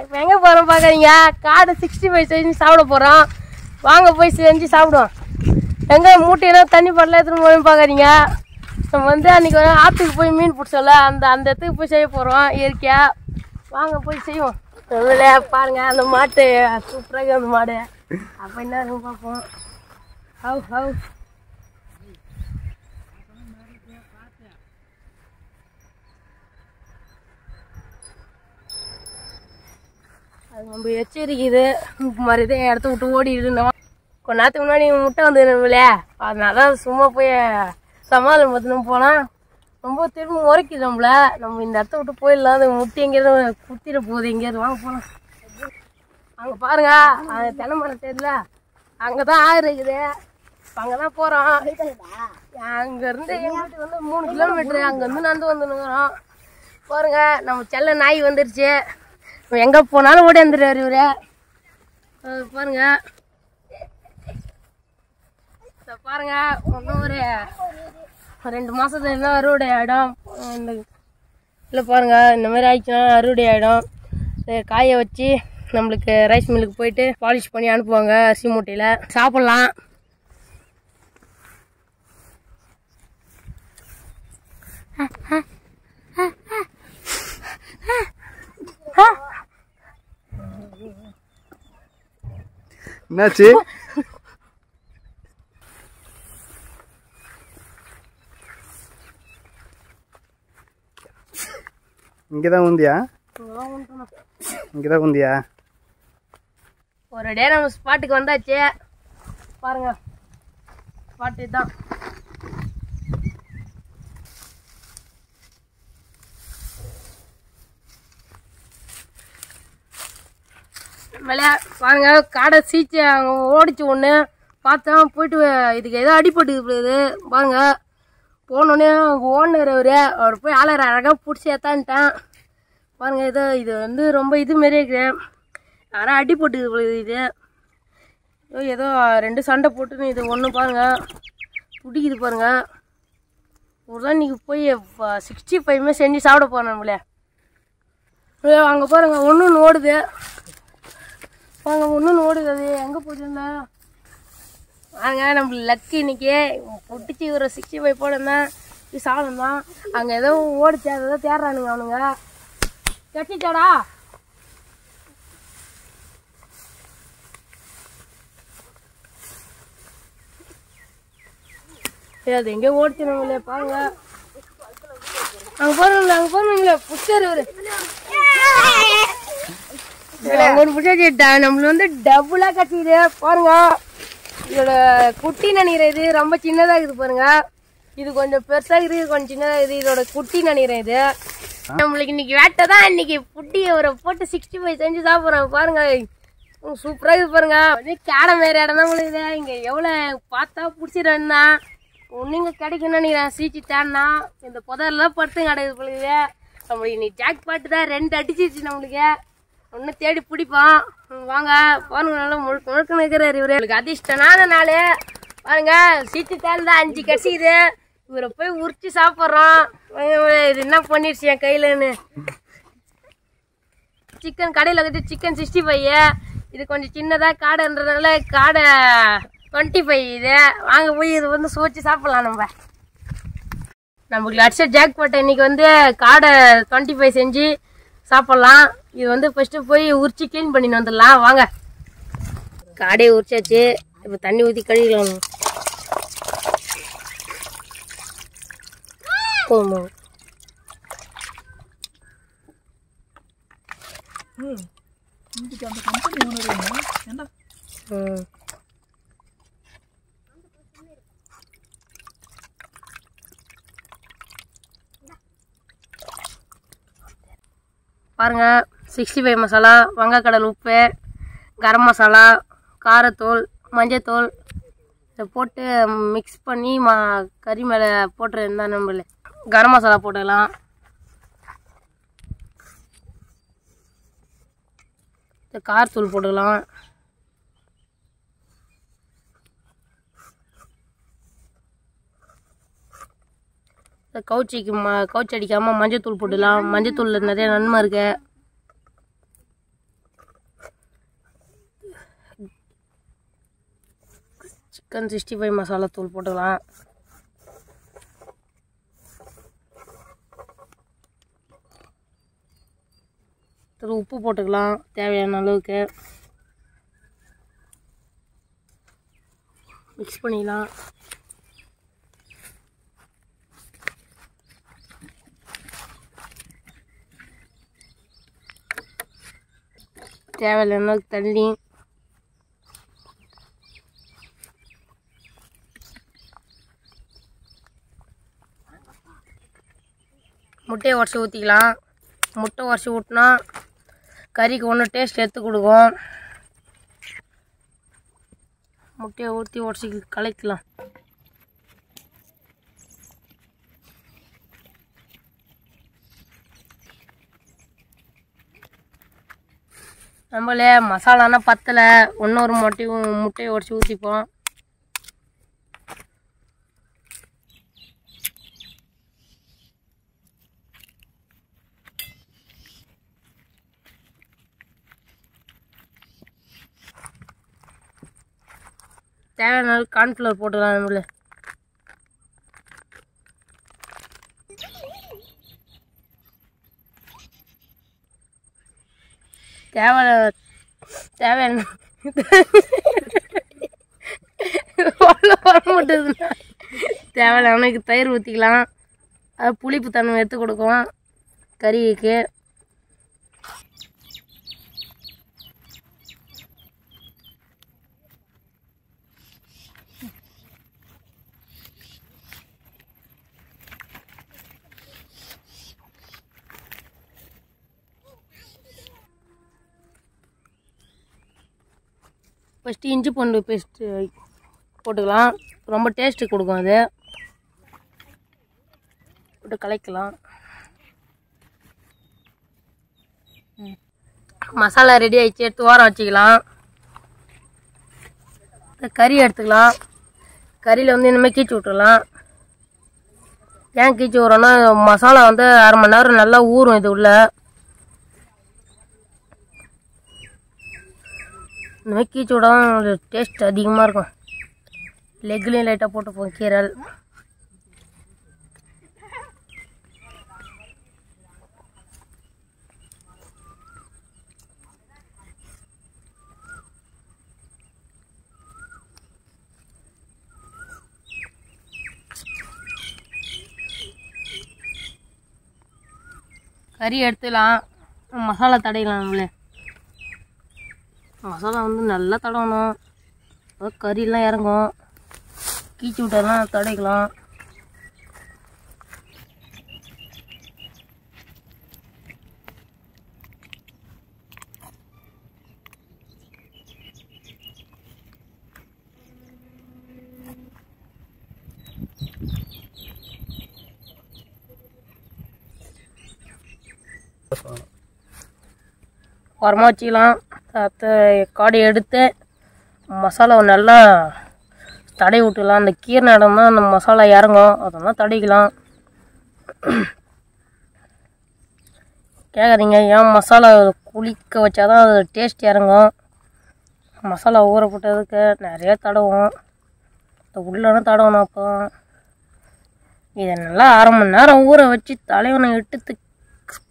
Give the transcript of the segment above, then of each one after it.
இப்போ எங்கே போகிறோம் பார்க்குறீங்க? காடை 65 செஞ்சு சாப்பிட போகிறோம். வாங்க போய் செஞ்சு சாப்பிடுவோம். எங்கே மூட்டையெல்லாம் தண்ணி பாட்டில் எடுத்துகிட்டு போய் பார்க்குறீங்க? நம்ம வந்து அன்றைக்கி ஆற்றுக்கு போய் மீன் பிடிச்சோம்ல, அந்த இடத்துக்கு போய் செய்ய போகிறோம் இயற்கையாக. வாங்க போய் செய்வோம். பாருங்க அந்த மாட்டு சூப்பராக அந்த மாடு. அப்போ என்ன இருக்கும் பார்ப்போம். ஹவ் ஹவ் அது நம்ம எச்சரிக்குது மாதிரி இடத்த விட்டு ஓடிடுனோம். கொஞ்ச நேரத்துக்கு முன்னாடி முட்டை வந்து இல்லையா, அதனால சும்மா போய் சமாதானம் பார்த்துன்னு போனால் ரொம்ப திரும்ப உரைக்குது நம்மள. நம்ம இந்த இடத்த விட்டு போயிடலாம். அந்த முட்டை எங்கேயாவது குத்திட போகுது, எங்கேயாவது வாங்க போகலாம். அங்கே பாருங்க அது தென்னை மரம் தெரியல, அங்கே தான் ஆறு இருக்குது. அங்கே தான் போகிறோம். அங்கேருந்து எங்கள் வீட்டுக்கு வந்து 3 கிலோமீட்டரு. அங்கேருந்து நடந்து வந்துனுக்குறோம். பாருங்க நம்ம செல்ல நாய் வந்துருச்சு. எங்கே போனாலும் ஓடி வந்துடுவார் இவரு. பாருங்க பாருங்க இன்னும் ஒரு 2 மாதத்துல இருந்தால் அறுவடை ஆகிடும். இந்த இல்லை பாருங்க இந்த மாதிரி ஆயிடுச்சுன்னா அறுவடை ஆகிடும். காய வச்சு நம்மளுக்கு ரைஸ் மில்லுக்கு போயிட்டு பாலிஷ் பண்ணி அனுப்புவாங்க அரிசி மூட்டையில். சாப்பிட்லாம். என்னாச்சு? இங்கதான் உந்தியா? இங்கதான் உந்தியா? ஒரு டே நம்ம ஸ்பாட்டுக்கு வந்தாச்சு. பாருங்க ஸ்பாட்டு தான். மேலே பாருங்க காடை சீச்சு அங்கே ஓடிச்சு ஒன்று பார்த்தேன். போயிட்டு இதுக்கு ஏதோ அடிபட்டுது பாருங்க. போனோடனே அங்கே ஓடினார் அவர் போய் ஆளர் அழகாக பிடிச்சி ஏத்தான்ட்டேன். பாருங்க இது வந்து ரொம்ப இதுமாரி இருக்குது. யாரும் அடிபட்டுது இது ஏதோ 2 சண்டை போட்டுன்னு இது ஒன்று பாருங்க பிடிக்குது பாருங்க. ஒரு தான் இன்றைக்கி போய் 65 செஞ்சு சாப்பிட போகிறேன் நம்மளே. அங்கே பாருங்க ஒன்று ஓடுது. வாங்க ஒன்று ஓடுது. அது எங்கே போச்சுருந்தா வாங்க நம்மளுக்கு லக்கு இன்னைக்கு பிடிச்சி ஒரு 65 போடுந்தான் சாதம் தான். அங்கே ஏதோ ஓடிச்சு அதை தான் தேடுறானுங்க அவனுங்க. கட்டிச்சாடா அது எங்கே ஓடிச்சு நம்மளே. பாருங்க அங்கே போறோம்ல புடிச்சாரு அவரு. நம்மள வந்து டபுளா கட்டிது பாருங்க. இதோட குட்டி நினைக்கிறேன். இது ரொம்ப சின்னதா இருக்குது பாருங்க. இது கொஞ்சம் பெருசா இருக்குது, கொஞ்சம் சின்னதா இருக்குது. இதோட குட்டி நினைக்கிறேன். இது நம்மளுக்கு இன்னைக்கு வேட்டை தான். இன்னைக்கு புட்டி ஒரு போட்டு 65 செஞ்சு சாப்பிட்றோம். பாருங்க சூப்பரா இது பாருங்க. கேடை மாரி இடம் தான் உங்களுக்கு. இங்க எவ்வளவு பார்த்தா பிடிச்சிருந்தா ஒன்னுங்க கிடைக்கும்னு நினைக்கிறேன். சீச்சி தேடினா இந்த புதர்லாம் படுத்து கிடையாது பிள்ளைங்க. நம்மளுக்கு இன்னைக்கு ஜாக் பாட்டு தான் 2 அடிச்சிருச்சு நம்மளுக்கு. ஒன்று தேடி பிடிப்போம். வாங்க பாருங்க நல்லா முழுக்க முழுக்க நிற்கிறாரு இவரு. எனக்கு அதிர்ஷ்டனான நாள் பாருங்க. சீட்டு தேல் தான் 5 கசிக்குது. இவரை போய் உரிச்சு சாப்பிட்றோம். இது என்ன பண்ணிருச்சு என் கையிலன்னு. சிக்கன் கடையில் கட்டி சிக்கன் 65. இது கொஞ்சம் சின்னதாக காடைன்றதுனால காடை 25 இது. வாங்க போய் இது வந்து சுவைச்சு சாப்பிட்லாம். நமக்கு அடிச்ச ஜாக் பாட்டை இன்னைக்கு வந்து காடை 25 செஞ்சு சாப்பிட்லாம். இது வந்து ஃபர்ஸ்ட்டு போய் உரிச்சு க்ளீன் பண்ணிட்டு வந்துடலாம். வாங்க காடையை உரிச்சாச்சு. இப்போ தண்ணி ஊற்றி கழுவிக்கலாம். பாருங்க 65 மசாலா, வங்காய்க்கடல் உப்பு, கரம் மசாலா, காரத்தூள், மஞ்சத்தூள் இதை போட்டு மிக்ஸ் பண்ணி கறி மேலே போட்டுருந்தா நம்மள. கரம் மசாலா போட்டுக்கலாம். காரத்தூள் போட்டுக்கலாம். கவுச்சி அடிக்காமல் மஞ்சத்தூள் போட்டுக்கலாம். மஞ்சத்தூளில் நிறைய நன்மை இருக்கு. சிக்கன் 65 மசாலா தூள் போட்டுக்கலாம். உப்பு போட்டுக்கலாம் தேவையான அளவுக்கு. மிக்ஸ் பண்ணிக்கலாம். தேவையான அளவுக்கு தண்ணி. முட்டையை உடச்சி ஊற்றிக்கலாம். முட்டை உடச்சி ஊற்றினா கறிக்கு ஒன்று டேஸ்ட் எடுத்து கொடுக்கும். முட்டையை ஊற்றி உடச்சி கலக்கலாம். நம்மளே மசாலானா பத்தலை, இன்னொரு முட்டையை உடச்சி ஊற்றிப்போம். தேவையான கார்ன்ஃப்ளவர் போட்டுக்கலாம். நம்மள தேவையான தேவையான தயிர் ஊற்றிக்கலாம். அது புளிப்பு தன்மை எடுத்து கொடுக்கும் கறிக்கு. ஃபஸ்ட்டு இஞ்சி பூண்டு பேஸ்ட்டு போட்டுக்கலாம். ரொம்ப டேஸ்ட்டு கொடுக்கும். அது போட்டு கலக்கலாம். மசாலா ரெடி ஆகிடுச்சு. எடுத்து ஓரம் வச்சுக்கலாம். கறி எடுத்துக்கலாம். கறியில் இனிமேல் கீச்சு விட்டுக்கலாம். ஏன் கீச்சு விட்றோன்னா மசாலா அரை மணி நேரம் நல்லா ஊறும். இது உள்ள இந்த மாதிரி கீச்சு விட டேஸ்ட் அதிகமாக இருக்கும். லெக்லேயும் லைட்டாக போட்டுப்போம் கீரல். கறி எடுத்துக்கலாம். மசாலா தடையலாம். நம்மளே மசாலா நல்லா தடவணும். கறியெல்லாம் இறங்கும். கீச்சு விட்டெல்லாம் தடைக்கலாம். உரமாக வச்சுக்கலாம். காடை எடுத்து மசாலாவை நல்லா தடவி விட்டுக்கலாம். அந்த கீரை இடம் தான் அந்த மசாலா இறங்கும். அதெல்லாம் தடவிக்கலாம். கேட்காதீங்க ஏன் மசாலா குளிக்க வச்சாதான் அது டேஸ்ட் இறங்கும். மசாலா ஊற போட்டதுக்கு நிறைய தடவும். உள்ளே தடவணும். அப்போ இதை நல்லா அரை மணி நேரம் ஊற வச்சு தலைவனை எடுத்து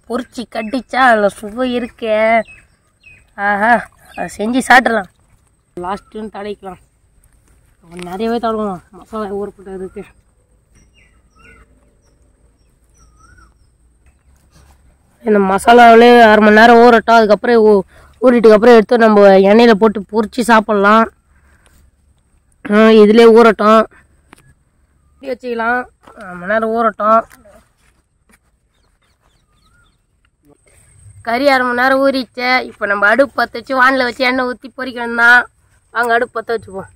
பொரிச்சு கட்டிச்சா அதில் சுவை இருக்கே. ஆஹா, அதை செஞ்சு சாப்பிட்றலாம். லாஸ்ட்டுன்னு தடைக்கலாம். நிறையவே தடவலாம் மசாலா ஊறப்பட்டதுக்கு. இந்த மசாலாவிலே அரை மணி நேரம் ஊறட்டும். அதுக்கப்புறம் ஊறிட்டுக்கப்புறம் எடுத்து நம்ம எண்ணெயில் போட்டு பொரிச்சு சாப்பிட்லாம். இதிலே ஊறட்டும். வச்சுக்கலாம். அரை மணி நேரம் ஊறட்டும். கறி அரை மணி நேரம் ஊறிச்சு. இப்போ நம்ம அடுப்பு பற்ற வச்சு வானில் வச்சு எண்ணெய் ஊற்றி பொரிக்கணும் தான். வாங்க அடுப்பு பற்ற வச்சுப்போம்.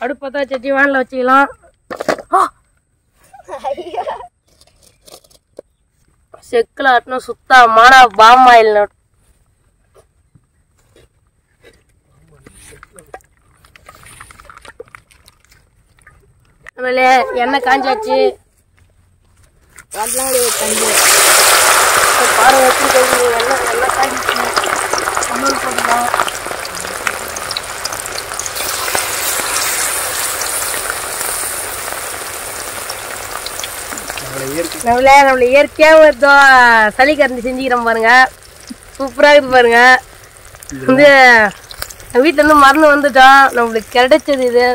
அடுப்பு பற்ற வச்சு வானில் வச்சுக்கலாம். செக்கில் ஆட்டணும். சுத்தமான பாம் ஆயில். ஆಮೇಲೆ எண்ணெய் காஞ்சாச்சு. பாருங்க எப்படி எண்ணெய் காஞ்சிச்சு. போட்டுக்கலாம். நம்மள இயற்கையாக சளி கரண்டி செஞ்சுக்கிறோம் பாருங்க. சூப்பராக இருக்குது பாருங்க. வந்து வீட்டிலேருந்து மருந்து வந்துட்டோம், நம்மளுக்கு கிடைச்சது இது.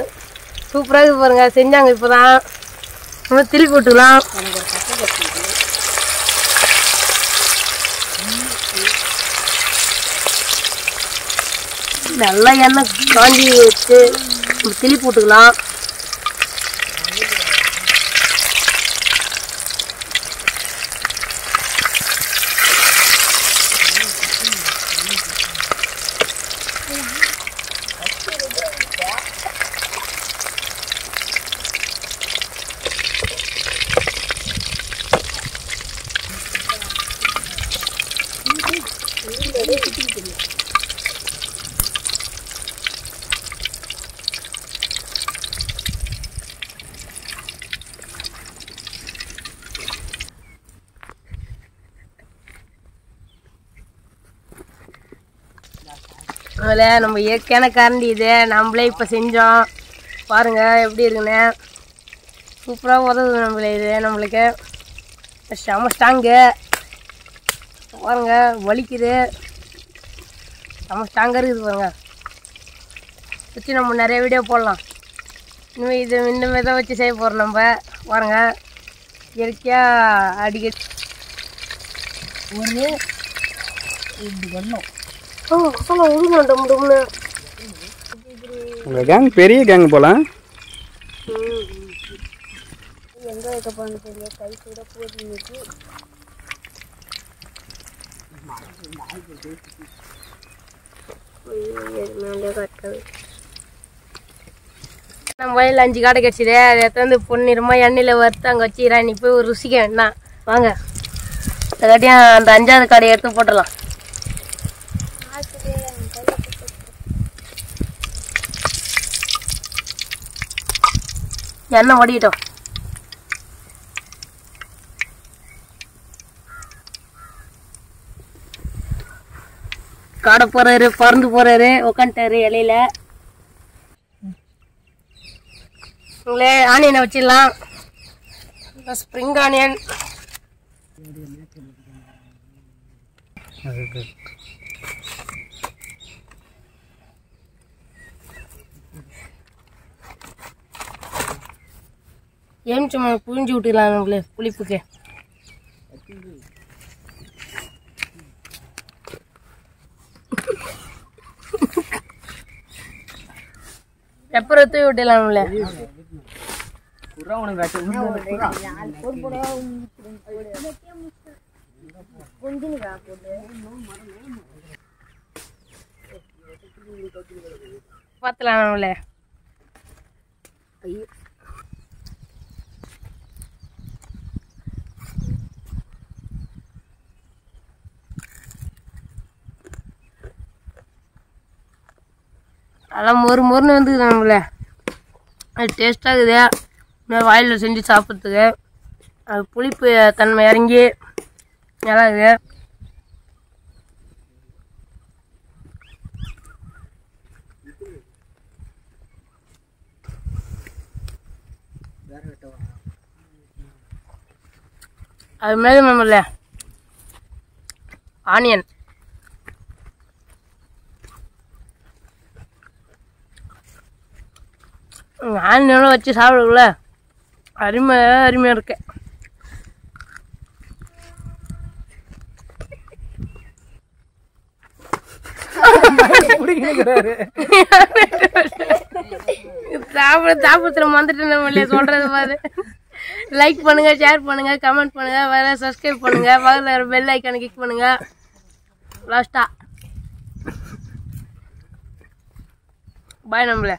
சூப்பராக இருக்குது பாருங்க. செஞ்சாங்க இப்போ தான். நம்ம திருப்பி விட்டுக்கலாம். நல்லா எண்ணெய் காஞ்சி வச்சு திருப்பி விட்டுக்கலாம். அதில் நம்ம இயற்கையான கரண்டி இது நம்மளே இப்போ செஞ்சோம் பாருங்க எப்படி இருக்குன்னு. சூப்பராக உதவுது நம்மளே இது. நம்மளுக்கு செம ஸ்ட்ராங்கு பாருங்க. வலிக்குது, செம ஸ்ட்ராங்காக இருக்குது பாருங்க. வச்சு நம்ம நிறைய வீடியோ போடலாம். இனிமேல் இது இன்னுமே தான் வச்சு செய்ய போகிறோம் நம்ம. பாருங்க இயற்கையாக அடிக்கடி ஒரு இப்படி பண்ணோம். உங்கள் கேங் பெரிய கேங் போல. எங்கே வைக்க போன தெரியல, கை கூட போட்டு நம்ம வயலில் 5 காடை கிடச்சிது. அதை எடுத்து பொன்னிறமாக எண்ணெயில் வறுத்து அங்கே வச்சுக்கிறேன். நீ போய் ஒரு ருசிக்க வேண்டாம் வாங்க. அதுக்காட்டியும் அந்த 5ஆவது காடையை எடுத்து போட்டுடலாம். எண்ணெய் வடிக்கிட்டோம். காடை போறாரு, பறந்து போறாரு, உக்காந்துட்டாரு இலையில. உங்களே ஆனியனை வச்சிடலாம். ஸ்ப்ரிங் ஆனியன் ஏமிச்சம் புழிஞ்சு விட்டுக்கலாம் நம்மளே புளிப்புக்கு. பெப்பரை தூவி விட்டுலாம் நம்மளே. பார்த்துலாம் நம்மளே. அதெல்லாம் மொறுன்னு வந்துக்குது நம்மள. அது டேஸ்ட்டாக இருக்குது. இன்னும் வாயில் செஞ்சு சாப்பிட்றதுக்கு அது புளிப்பு தன்மை இறங்கி நல்லா இருக்குது. அது மேலே நம்மள ஆனியன் ஆனியனோட வச்சு சாப்பிடக்குள்ள அருமையாக இருக்கு. சாப்பிடத்துல வந்துட்டு நம்ம சொல்றது பாரு. லைக் பண்ணுங்க, ஷேர் பண்ணுங்க, கமெண்ட் பண்ணுங்க, வேற சப்ஸ்கிரைப் பண்ணுங்க, பக்கத்துல பெல் ஐக்கானை கிளிக் பண்ணுங்க. லாஸ்டா பாய் நம்மள.